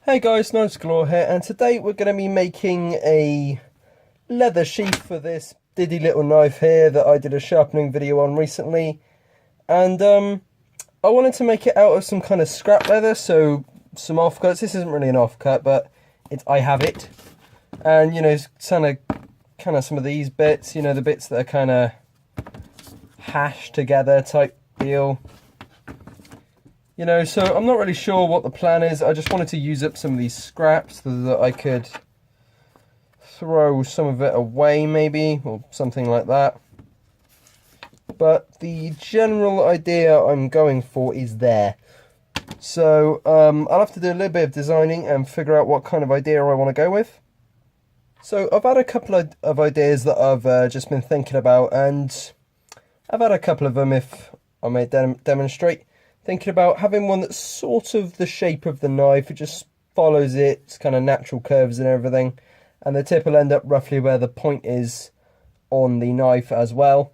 Hey guys, Nice Galore here, and today we're going to be making a leather sheath for this diddy little knife here that I did a sharpening video on recently. And I wanted to make it out of some kind of scrap leather, so some offcuts. This isn't really an offcut, but I have it. And, you know, kind of some of these bits, you know, the bits that are kind of hashed together type deal. You know, so I'm not really sure what the plan is. I just wanted to use up some of these scraps so that I could throw some of it away maybe, or something like that. But the general idea I'm going for is there. So I'll have to do a little bit of designing and figure out what kind of idea I want to go with. So I've had a couple of ideas that I've just been thinking about, and I've had a couple of them, if I may demonstrate. Thinking about having one that's sort of the shape of the knife. It just follows its kind of natural curves and everything. And the tip will end up roughly where the point is on the knife as well.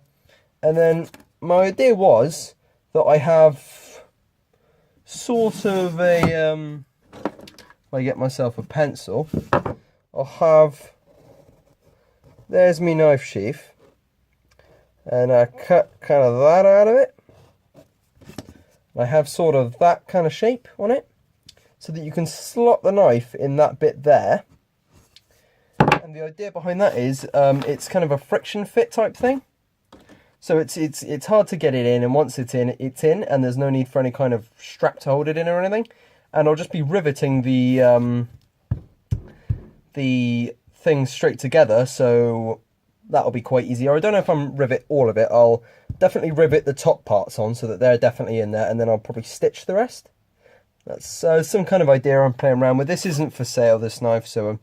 And then my idea was that I have sort of a, if I get myself a pencil, I'll have, there's my knife sheath. And I cut kind of that out of it. I have sort of that kind of shape on it, so that you can slot the knife in that bit there. And the idea behind that is it's kind of a friction fit type thing. So it's hard to get it in, and once it's in, and there's no need for any kind of strap to hold it in or anything. And I'll just be riveting the thing straight together, so that'll be quite easy. Or I don't know if I'm rivet all of it. I'll definitely rivet the top parts on so that they're definitely in there, and then I'll probably stitch the rest. That's some kind of idea I'm playing around with. This isn't for sale, this knife, so I'm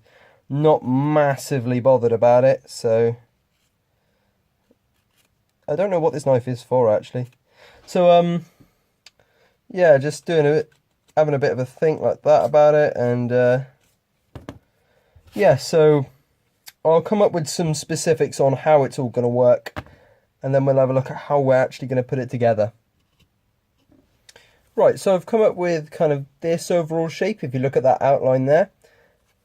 not massively bothered about it. So I don't know what this knife is for, actually. So yeah, just having a bit of a think like that about it, and yeah, so I'll come up with some specifics on how it's all going to work, and then we'll have a look at how we're actually going to put it together. Right, so I've come up with kind of this overall shape. If you look at that outline there,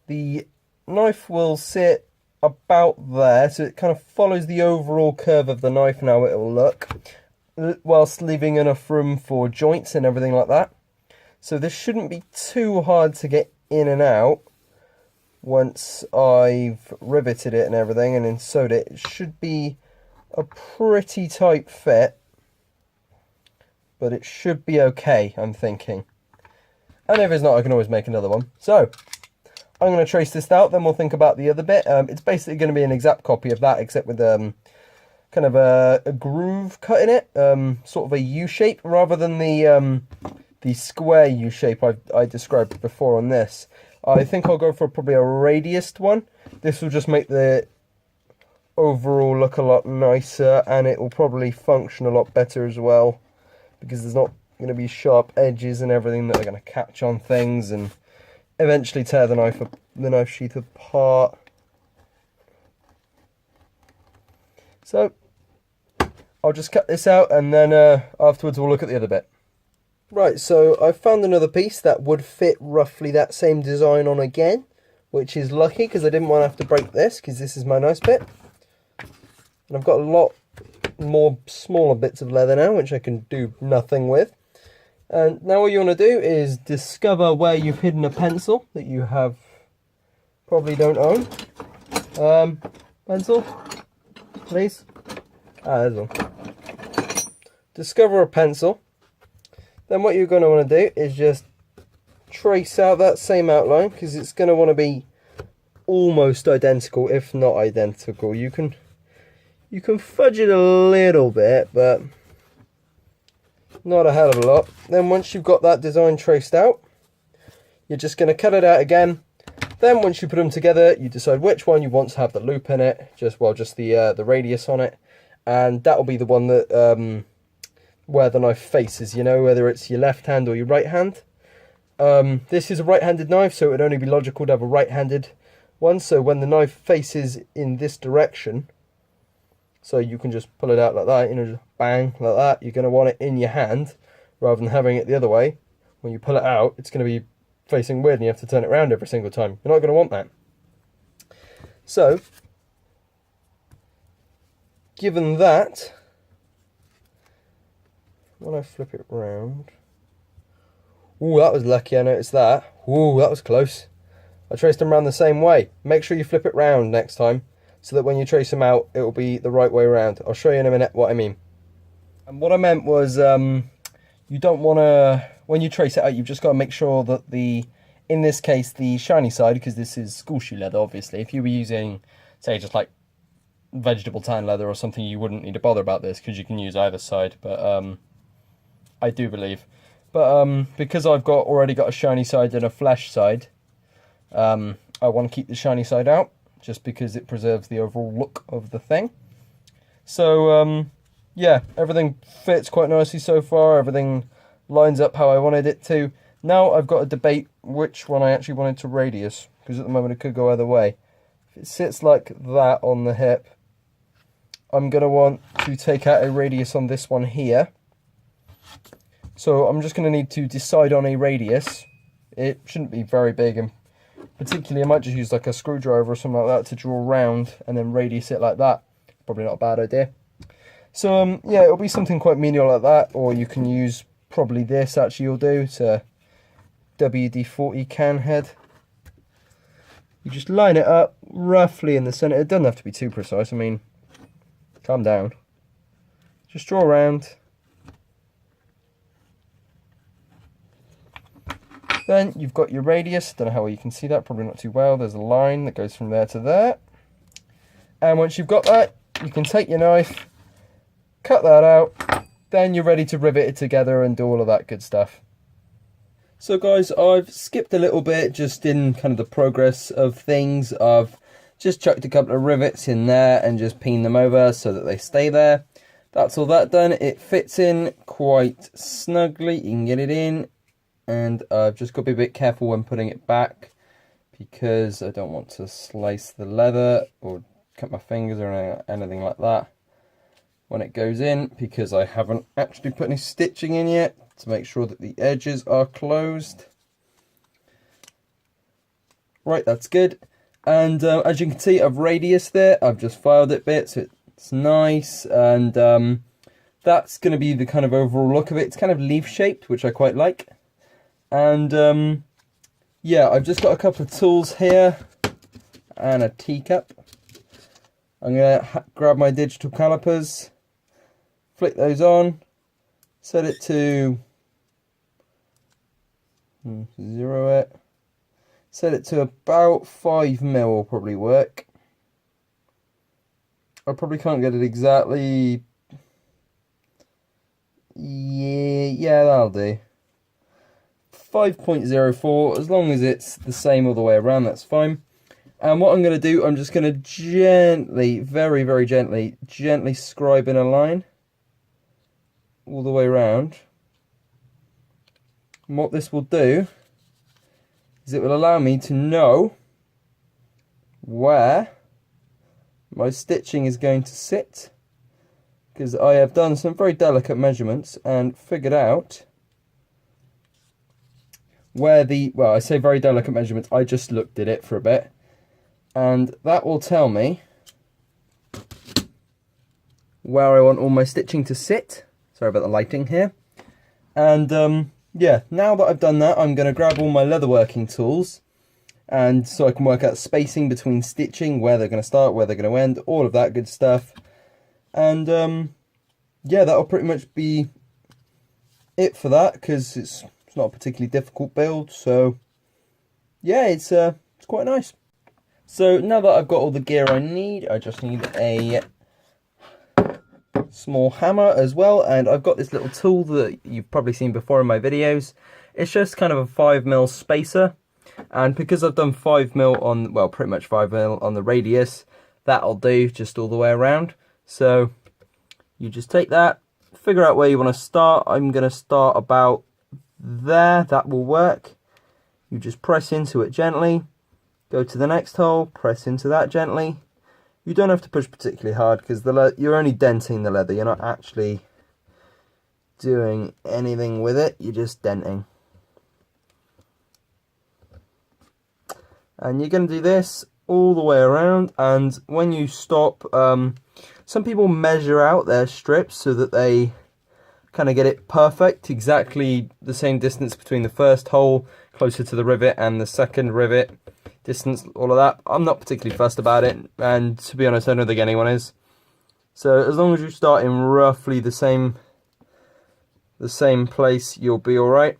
the knife will sit about there, so it kind of follows the overall curve of the knife and how it will look, whilst leaving enough room for joints and everything like that. So this shouldn't be too hard to get in and out. Once I've riveted it and everything and then sewed it, it should be a pretty tight fit, but it should be okay, I'm thinking. And if it's not, I can always make another one. So I'm going to trace this out, then we'll think about the other bit. It's basically going to be an exact copy of that, except with kind of a groove cut in it, sort of a U shape rather than the square U shape I described before on this. I think I'll go for probably a radiused one. This will just make the overall look a lot nicer, and it will probably function a lot better as well, because there's not going to be sharp edges and everything that are going to catch on things and eventually tear the knife sheath apart. So I'll just cut this out, and then afterwards we'll look at the other bit. Right, so I found another piece that would fit roughly that same design on again, which is lucky because I didn't want to have to break this, because this is my nice bit. And I've got a lot more smaller bits of leather now, which I can do nothing with. And now what you want to do is discover where you've hidden a pencil that you probably don't own. Pencil, please. There's one. Discover a pencil. Then what you're going to want to do is just trace out that same outline, because it's going to want to be almost identical, if not identical. You can fudge it a little bit, but not a hell of a lot. Then once you've got that design traced out, you're just going to cut it out again. Then once you put them together, you decide which one you want to have the loop in it, just the radius on it, and that will be the one that where the knife faces, you know, whether it's your left hand or your right hand. This is a right-handed knife, so it would only be logical to have a right-handed one. So when the knife faces in this direction, so you can just pull it out like that, you know, just bang, like that. You're going to want it in your hand rather than having it the other way. When you pull it out, it's going to be facing weird and you have to turn it around every single time. You're not going to want that. So, given that, when I flip it round... Ooh, that was lucky, I noticed that. Ooh, that was close. I traced them around the same way. Make sure you flip it round next time, so that when you trace them out, it will be the right way around. I'll show you in a minute what I mean. And what I meant was, you don't want to, when you trace it out, you've just got to make sure that in this case, the shiny side, because this is school shoe leather, obviously. If you were using, say, just like vegetable tan leather or something, you wouldn't need to bother about this, because you can use either side, but I do believe. But because I've already got a shiny side and a flesh side, I want to keep the shiny side out, just because it preserves the overall look of the thing. So, yeah, everything fits quite nicely so far. Everything lines up how I wanted it to. Now I've got to debate which one I actually wanted to radius, because at the moment it could go either way. If it sits like that on the hip, I'm going to want to take out a radius on this one here. So I'm just going to need to decide on a radius. It shouldn't be very big, and particularly I might just use like a screwdriver or something like that to draw around and then radius it like that. Probably not a bad idea. So yeah, it'll be something quite menial like that, or you can use probably this actually you'll do. It's a WD-40 can head. You just line it up roughly in the centre. It doesn't have to be too precise, I mean, calm down. Just draw around. Then you've got your radius. Don't know how well you can see that, probably not too well. There's a line that goes from there to there. And once you've got that, you can take your knife, cut that out, then you're ready to rivet it together and do all of that good stuff. So guys, I've skipped a little bit just in kind of the progress of things. I've just chucked a couple of rivets in there and just peened them over so that they stay there. That's all that done. It fits in quite snugly. You can get it in. And I've just got to be a bit careful when putting it back, because I don't want to slice the leather or cut my fingers or anything like that when it goes in, because I haven't actually put any stitching in yet to make sure that the edges are closed. Right, that's good. And as you can see, I've radius there. I've just filed it a bit, so it's nice. And that's going to be the kind of overall look of it. It's kind of leaf shaped, which I quite like. And yeah, I've just got a couple of tools here and a teacup. I'm going to grab my digital calipers, flick those on, set it to 0 it, set it to about 5mm will probably work. I probably can't get it exactly. Yeah, that'll do. 5.04, as long as it's the same all the way around, that's fine. And what I'm going to do, I'm just going to gently, very, very gently scribe in a line all the way around. And what this will do is it will allow me to know where my stitching is going to sit, because I have done some very delicate measurements and figured out where well, I say very delicate measurements, I just looked at it for a bit, and that will tell me where I want all my stitching to sit. Sorry about the lighting here. And yeah, now that I've done that, I'm going to grab all my leatherworking tools, and so I can work out spacing between stitching, where they're going to start, where they're going to end, all of that good stuff. And yeah, that'll pretty much be it for that, because it's not a particularly difficult build, so yeah, it's quite nice. So now that I've got all the gear I need, I just need a small hammer as well, and I've got this little tool that you've probably seen before in my videos. It's just kind of a 5mm spacer, and because I've done 5mm on, well, pretty much 5mm on the radius, that'll do just all the way around. So you just take that, figure out where you want to start. I'm going to start about there, that will work. You just press into it gently, go to the next hole, press into that gently. You don't have to push particularly hard, because you're only denting the leather, you're not actually doing anything with it, you're just denting. And you're going to do this all the way around, and when you stop, some people measure out their strips so that they kind of get it perfect, exactly the same distance between the first hole closer to the rivet and the second rivet distance, all of that. I'm not particularly fussed about it, and to be honest, I don't think anyone is. So as long as you start in roughly the same place, you'll be all right.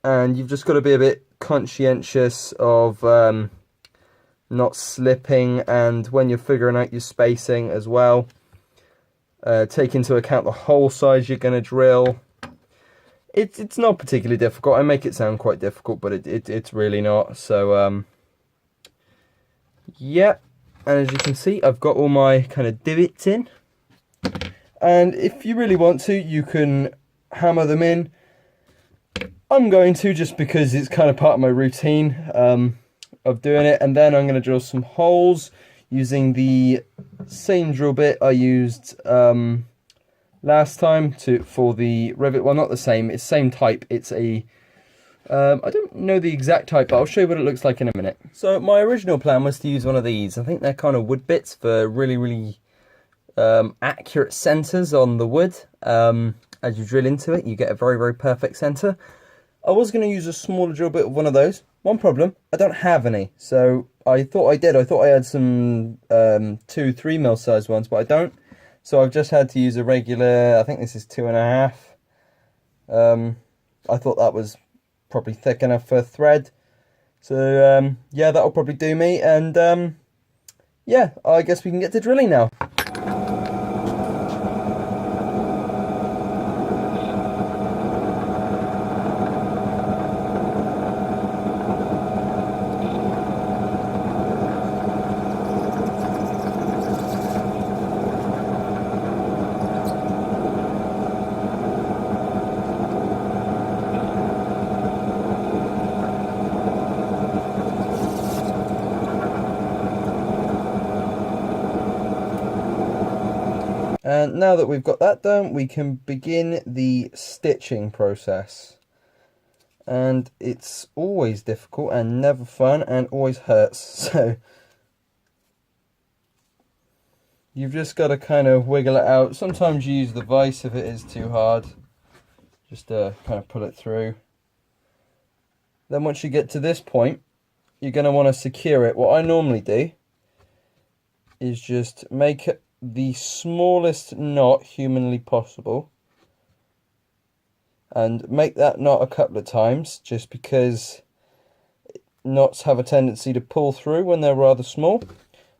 And you've just got to be a bit conscientious of not slipping, and when you're figuring out your spacing as well, take into account the hole size you're going to drill. It's not particularly difficult. I make it sound quite difficult, but it's really not. So yeah, and as you can see, I've got all my kind of divots in, and if you really want to, you can hammer them in. I'm going to, just because it's kind of part of my routine of doing it. And then I'm going to drill some holes using the same drill bit I used last time for the rivet. Well, not the same, it's same type. It's a I don't know the exact type, but I'll show you what it looks like in a minute. So my original plan was to use one of these. I think they're kind of wood bits for really accurate centers on the wood. As you drill into it, you get a very perfect center. I was going to use a smaller drill bit of one of those. One problem, I don't have any. So I thought I did. I thought I had some 2-3 mil size ones, but I don't. So I've just had to use a regular, I think this is 2.5. I thought that was probably thick enough for thread. So yeah, that'll probably do me. And yeah, I guess we can get to drilling now. And now that we've got that done, we can begin the stitching process. And it's always difficult and never fun and always hurts. So you've just got to kind of wiggle it out. Sometimes you use the vise if it is too hard, just to kind of pull it through. Then once you get to this point, you're going to want to secure it. What I normally do is just make it the smallest knot humanly possible, and make that knot a couple of times, just because knots have a tendency to pull through when they're rather small.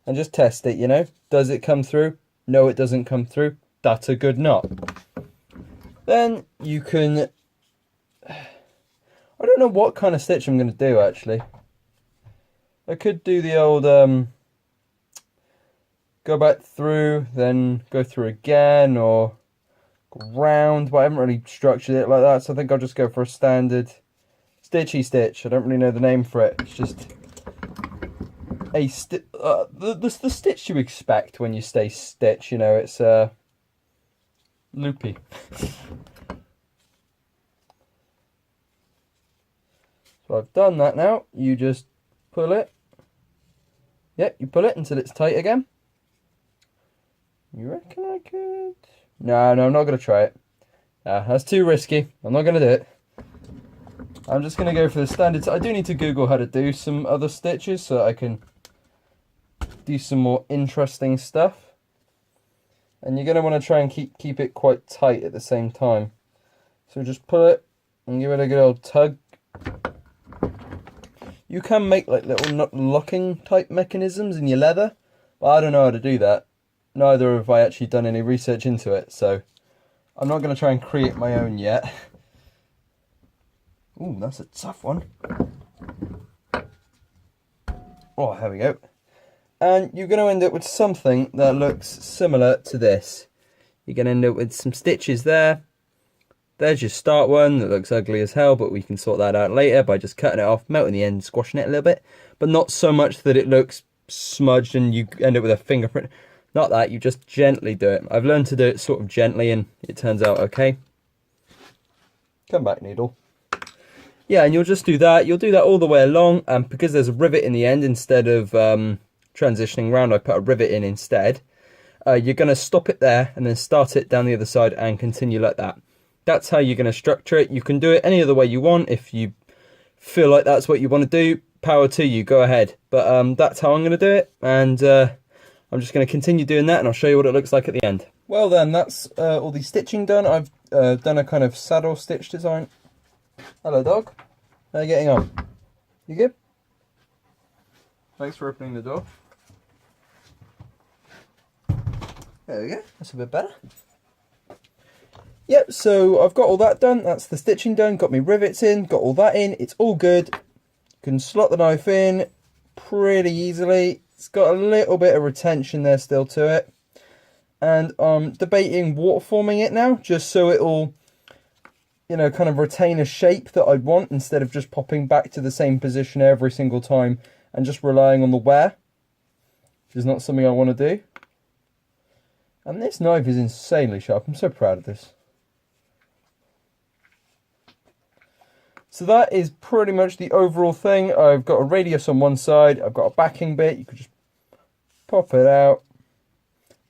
And just test it, you know, does it come through? No, it doesn't come through. That's a good knot. Then you can, I don't know what kind of stitch I'm going to do actually. I could do the old go back through, then go through again, or go round, but I haven't really structured it like that, so I think I'll just go for a standard stitchy stitch. I don't really know the name for it. It's just a the stitch you expect when you say stitch, you know, it's loopy. So I've done that now. You just pull it. Yep, you pull it until it's tight again. You reckon I could? No, I'm not going to try it. That's too risky. I'm not going to do it. I'm just going to go for the standard. I do need to Google how to do some other stitches so that I can do some more interesting stuff. And you're going to want to try and keep it quite tight at the same time. So just pull it and give it a good old tug. You can make like little nut locking type mechanisms in your leather, but I don't know how to do that. Neither have I actually done any research into it, so I'm not going to try and create my own yet. Ooh, that's a tough one. Oh, there we go. And you're going to end up with something that looks similar to this. You're going to end up with some stitches there. There's your start one that looks ugly as hell, but we can sort that out later by just cutting it off, melting the end, squashing it a little bit, but not so much that it looks smudged and you end up with a fingerprint. Not that, you just gently do it. I've learned to do it sort of gently and it turns out okay. Come back, needle. Yeah, and you'll just do that. You'll do that all the way along, and because there's a rivet in the end, instead of transitioning round, I put a rivet in instead. You're going to stop it there and then start it down the other side and continue like that. That's how you're going to structure it. You can do it any other way you want. If you feel like that's what you want to do, power to you, go ahead. But that's how I'm going to do it, and I'm just going to continue doing that, and I'll show you what it looks like at the end. Well then, that's all the stitching done. I've done a kind of saddle stitch design. Hello dog, how are you getting on? You good? Thanks for opening the door. There we go, that's a bit better. Yep, so I've got all that done. That's the stitching done, got my rivets in, got all that in. It's all good. You can slot the knife in pretty easily. It's got a little bit of retention there still to it. And I'm debating waterforming it now, just so it'll, you know, kind of retain a shape that I'd want, instead of just popping back to the same position every single time and just relying on the wear, which is not something I want to do. And this knife is insanely sharp. I'm so proud of this. So that is pretty much the overall thing. I've got a radius on one side. I've got a backing bit. You could just pop it out.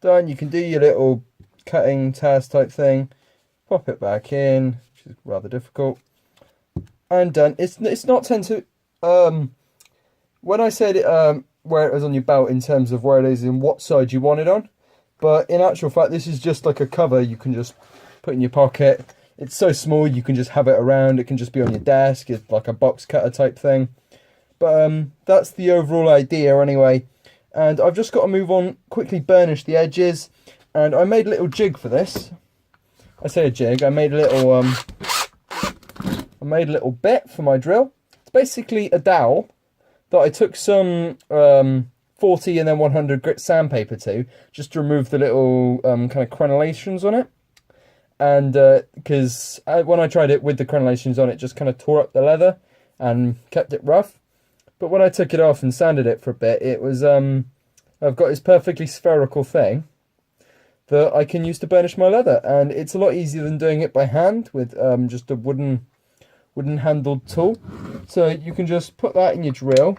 Done. You can do your little cutting task type thing. Pop it back in, which is rather difficult. And done. It's not tend to... when I said where it was on your belt in terms of where it is and what side you want it on, but in actual fact, this is just like a cover you can just put in your pocket. It's so small, you can just have it around. It can just be on your desk. It's like a box cutter type thing. But that's the overall idea anyway. And I've just got to move on, quickly burnish the edges. And I made a little jig for this. I say a jig, I made a little bit for my drill. It's basically a dowel that I took some 40 and then 100 grit sandpaper to, just to remove the little kind of crenellations on it. And because when I tried it with the crenellations on, it just kind of tore up the leather and kept it rough. But when I took it off and sanded it for a bit, it was I've got this perfectly spherical thing that I can use to burnish my leather, and it's a lot easier than doing it by hand with just a wooden handled tool. So you can just put that in your drill.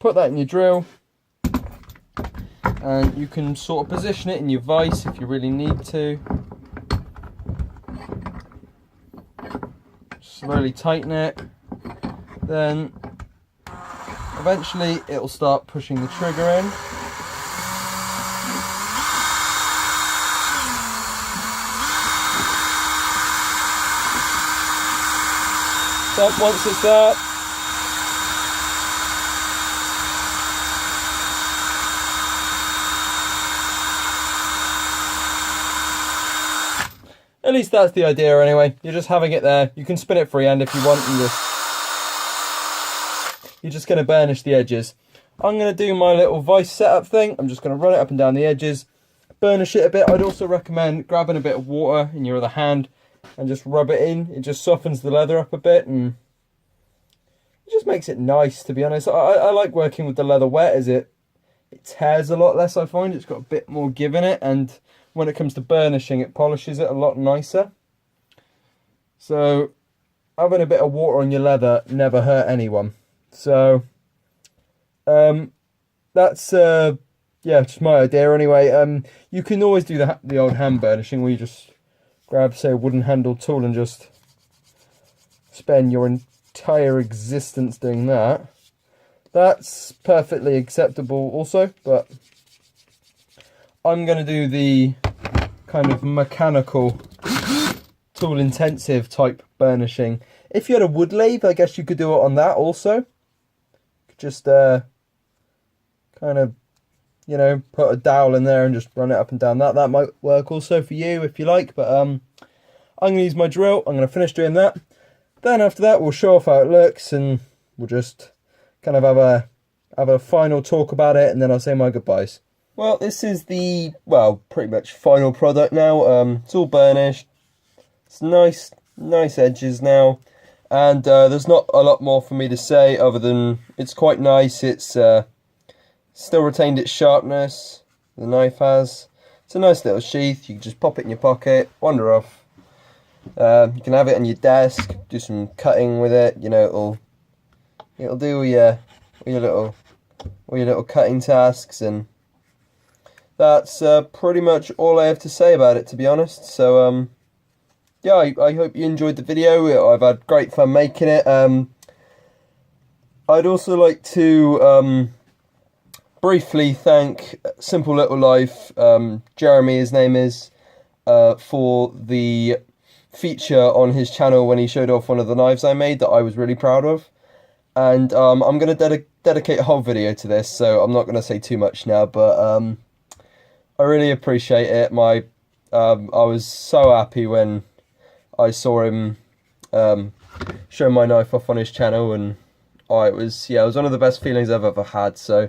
Put that in your drill, and you can sort of position it in your vise if you really need to. Slowly tighten it, then eventually it'll start pushing the trigger in. So once it's there, at least that's the idea anyway. You're just having it there. You can spin it freehand if you want, and you're just going to burnish the edges. I'm going to do my little vise setup thing. I'm just going to run it up and down the edges, burnish it a bit. I'd also recommend grabbing a bit of water in your other hand and just rub it in. It just softens the leather up a bit, and it just makes it nice, to be honest. I like working with the leather wet, as it tears a lot less, I find. It's got a bit more give in it, and when it comes to burnishing, it polishes it a lot nicer. So having a bit of water on your leather never hurt anyone. So that's yeah, just my idea anyway. You can always do the old hand burnishing, where you just grab, say, a wooden handled tool and just spend your entire existence doing that. That's perfectly acceptable also, but I'm going to do the kind of mechanical, tool intensive type burnishing. If you had a wood lathe, I guess you could do it on that also. Just kind of, you know, put a dowel in there and just run it up and down. That might work also for you if you like, but I'm going to use my drill. I'm going to finish doing that. Then after that, we'll show off how it looks, and we'll just kind of have a final talk about it, and then I'll say my goodbyes. Well, this is the, well, pretty much final product now. It's all burnished. It's nice edges now. And there's not a lot more for me to say other than it's quite nice. It's still retained its sharpness, the knife has. It's a nice little sheath. You can just pop it in your pocket, wander off. You can have it on your desk, do some cutting with it. You know, it'll do all your little cutting tasks, and that's pretty much all I have to say about it, to be honest. So yeah, I hope you enjoyed the video. I've had great fun making it. I'd also like to briefly thank Simple Little Life, Jeremy his name is, for the feature on his channel when he showed off one of the knives I made that I was really proud of. And I'm going to dedicate a whole video to this, so I'm not going to say too much now, but I really appreciate it. I was so happy when I saw him show my knife off on his channel, and it was one of the best feelings I've ever had. So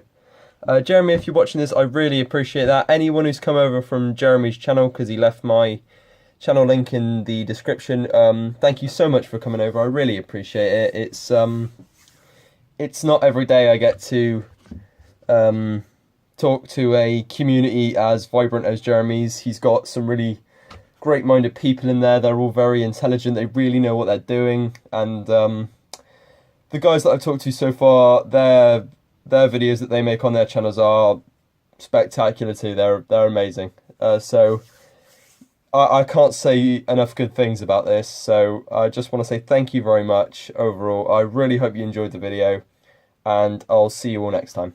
Jeremy, if you're watching this, I really appreciate that. Anyone who's come over from Jeremy's channel, because he left my channel link in the description, thank you so much for coming over. I really appreciate it. It's not every day I get to talk to a community as vibrant as Jeremy's. He's got some really great-minded people in there. They're all very intelligent. They really know what they're doing. And the guys that I've talked to so far, their videos that they make on their channels are spectacular too. They're amazing. So I can't say enough good things about this. So I just want to say thank you very much overall. I really hope you enjoyed the video, and I'll see you all next time.